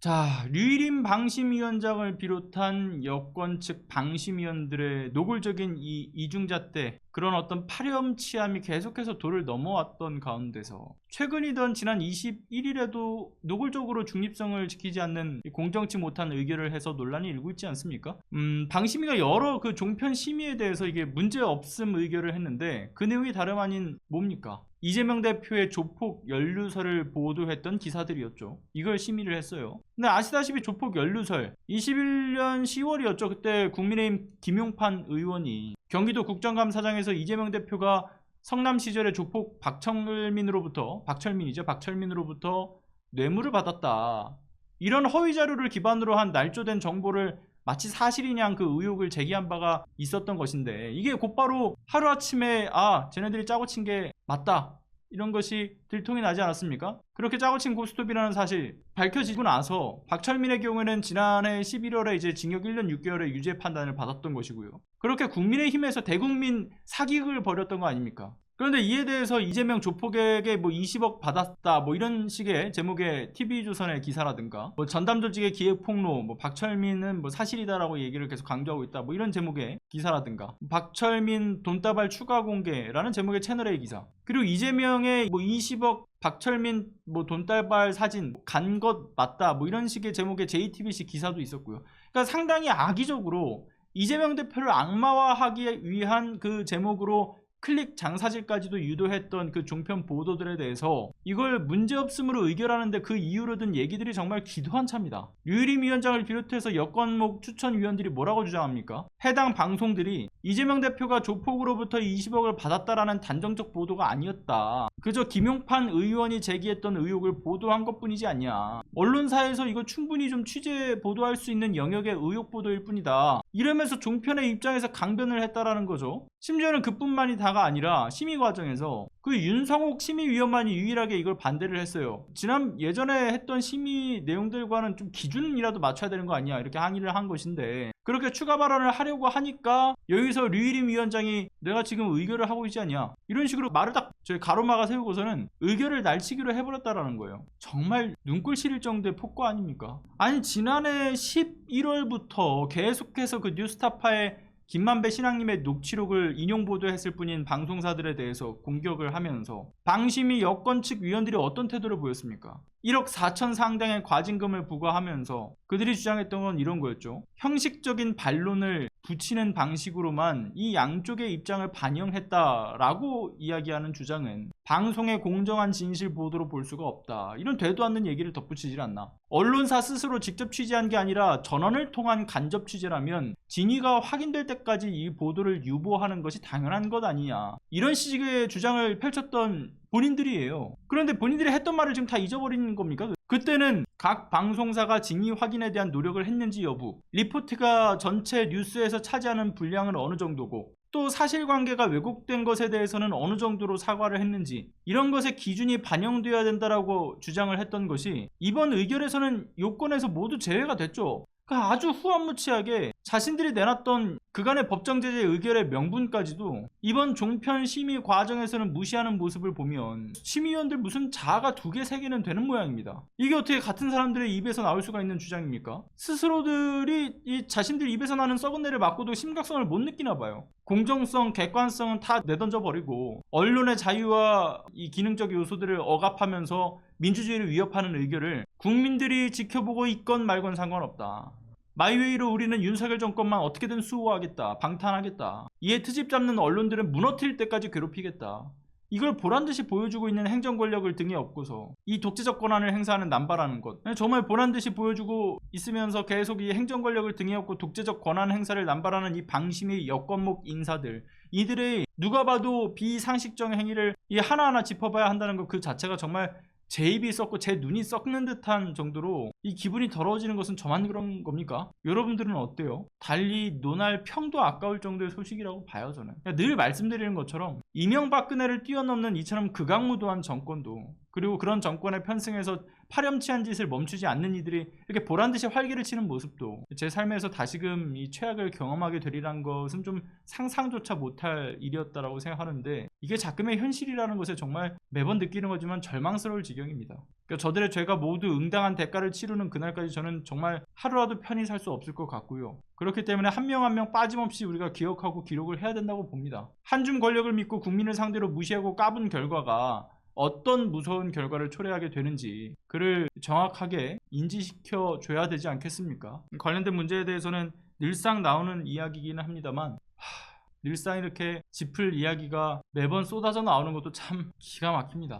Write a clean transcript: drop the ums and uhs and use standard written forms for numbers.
자, 류일임 방심위원장을 비롯한 여권 측 방심위원들의 노골적인 이 이중잣대, 그런 어떤 파렴치함이 계속해서 도를 넘어왔던 가운데서 최근이던 지난 21일에도 노골적으로 중립성을 지키지 않는 공정치 못한 의결을 해서 논란이 일고 있지 않습니까? 방심위가 여러 그 종편 심의에 대해서 이게 문제없음 의결을 했는데 그 내용이 다름 아닌 뭡니까? 이재명 대표의 조폭 연루설을 보도했던 기사들이었죠. 이걸 심의를 했어요. 근데 아시다시피 조폭 연루설 21년 10월이었죠. 그때 국민의힘 김용판 의원이 경기도 국정감사장에서 이재명 대표가 성남 시절에 조폭 박철민으로부터 뇌물을 받았다, 이런 허위 자료를 기반으로 한 날조된 정보를 마치 사실이냐 그 의혹을 제기한 바가 있었던 것인데, 이게 곧바로 하루아침에 쟤네들이 짜고 친 게 맞다, 이런 것이 들통이 나지 않았습니까? 그렇게 짜고 친 고스톱이라는 사실 밝혀지고 나서 박철민의 경우에는 지난해 11월에 이제 징역 1년 6개월의 유죄 판단을 받았던 것이고요. 그렇게 국민의힘에서 대국민 사기극을 벌였던 거 아닙니까? 그런데 이에 대해서 이재명 조폭에게 20억 받았다, 이런 식의 제목의 TV조선의 기사라든가, 전담 조직의 기획폭로, 박철민은 사실이다라고 얘기를 계속 강조하고 있다, 이런 제목의 기사라든가, 박철민 돈다발 추가 공개라는 제목의 채널A 기사, 그리고 이재명의 20억 박철민 돈다발 사진 간 것 맞다, 이런 식의 제목의 JTBC 기사도 있었고요. 그러니까 상당히 악의적으로 이재명 대표를 악마화하기 위한 그 제목으로 클릭 장사질까지도 유도했던 그 종편 보도들에 대해서 이걸 문제없음으로 의결하는데 그 이유로 든 얘기들이 정말 기도한 차입니다. 류일임 위원장을 비롯해서 여권목 추천위원들이 뭐라고 주장합니까? 해당 방송들이 이재명 대표가 조폭으로부터 20억을 받았다라는 단정적 보도가 아니었다, 그저 김용판 의원이 제기했던 의혹을 보도한 것뿐이지 않냐, 언론사에서 이거 충분히 좀 취재 보도할 수 있는 영역의 의혹 보도일 뿐이다, 이러면서 종편의 입장에서 강변을 했다라는 거죠. 심지어는 그뿐만이 다가 아니라 심의 과정에서 그 윤성옥 심의위원만이 유일하게 이걸 반대를 했어요. 예전에 했던 심의 내용들과는 좀 기준이라도 맞춰야 되는 거 아니야, 이렇게 항의를 한 것인데, 그렇게 추가 발언을 하려고 하니까 여기서 류일임 위원장이 내가 지금 의결을 하고 있지 않냐, 이런 식으로 말을 딱 가로막아 세우고서는 의결을 날치기로 해버렸다라는 거예요. 정말 눈꼴 시릴 정도의 폭거 아닙니까? 아니, 지난해 11월부터 계속해서 그 뉴스타파의 김만배 신앙님의 녹취록을 인용 보도했을 뿐인 방송사들에 대해서 공격을 하면서 방심위 여권 측 위원들이 어떤 태도를 보였습니까? 1억 4천 상당의 과징금을 부과하면서 그들이 주장했던 건 이런 거였죠. 형식적인 반론을 붙이는 방식으로만 이 양쪽의 입장을 반영했다라고 이야기하는 주장은 방송의 공정한 진실 보도로 볼 수가 없다, 이런 되도 않는 얘기를 덧붙이질 않나. 언론사 스스로 직접 취재한 게 아니라 전원을 통한 간접 취재라면 진위가 확인될 때까지 이 보도를 유보하는 것이 당연한 것 아니냐, 이런 식의 주장을 펼쳤던 본인들이에요. 그런데 본인들이 했던 말을 지금 다 잊어버리는 겁니까? 그때는 각 방송사가 진위 확인에 대한 노력을 했는지 여부, 리포트가 전체 뉴스에서 차지하는 분량은 어느 정도고, 또 사실관계가 왜곡된 것에 대해서는 어느 정도로 사과를 했는지, 이런 것의 기준이 반영되어야 된다라고 주장을 했던 것이 이번 의결에서는 요건에서 모두 제외가 됐죠. 그러니까 아주 후한무치하게 자신들이 내놨던 그간의 법정제재 의결의 명분까지도 이번 종편 심의 과정에서는 무시하는 모습을 보면 심의위원들 무슨 자아가 2개, 3개는 되는 모양입니다. 이게 어떻게 같은 사람들의 입에서 나올 수가 있는 주장입니까? 스스로들이 이 자신들 입에서 나는 썩은 내를 맞고도 심각성을 못 느끼나 봐요. 공정성, 객관성은 다 내던져 버리고 언론의 자유와 이 기능적 요소들을 억압하면서 민주주의를 위협하는 의결을 국민들이 지켜보고 있건 말건 상관없다, 마이웨이로 우리는 윤석열 정권만 어떻게든 수호하겠다, 방탄하겠다, 이에 트집 잡는 언론들은 무너뜨릴 때까지 괴롭히겠다, 이걸 보란듯이 보여주고 있는 행정 권력을 등에 업고서 이 독재적 권한을 행사하는 남발하는 것, 정말 보란듯이 보여주고 있으면서 계속 이 행정 권력을 등에 업고 독재적 권한 행사를 남발하는 이 방심의 여권목 인사들, 이들의 누가 봐도 비상식적 행위를 하나하나 짚어봐야 한다는 것 그 자체가 정말 제 입이 썩고 제 눈이 썩는 듯한 정도로 이 기분이 더러워지는 것은 저만 그런 겁니까? 여러분들은 어때요? 달리 논할 평도 아까울 정도의 소식이라고 봐요, 저는. 늘 말씀드리는 것처럼 이명박근혜를 뛰어넘는 이처럼 극악무도한 정권도, 그리고 그런 정권에 편승해서 파렴치한 짓을 멈추지 않는 이들이 이렇게 보란듯이 활기를 치는 모습도 제 삶에서 다시금 이 최악을 경험하게 되리란 것은 좀 상상조차 못할 일이었다라고 생각하는데, 이게 작금의 현실이라는 것에 정말 매번 느끼는 거지만 절망스러울 지경입니다. 그러니까 저들의 죄가 모두 응당한 대가를 치르는 그날까지 저는 정말 하루라도 편히 살 수 없을 것 같고요. 그렇기 때문에 한 명 한 명 빠짐없이 우리가 기억하고 기록을 해야 된다고 봅니다. 한 줌 권력을 믿고 국민을 상대로 무시하고 까분 결과가 어떤 무서운 결과를 초래하게 되는지 그를 정확하게 인지시켜 줘야 되지 않겠습니까? 관련된 문제에 대해서는 늘상 나오는 이야기이긴 합니다만, 늘상 이렇게 짚을 이야기가 매번 쏟아져 나오는 것도 참 기가 막힙니다.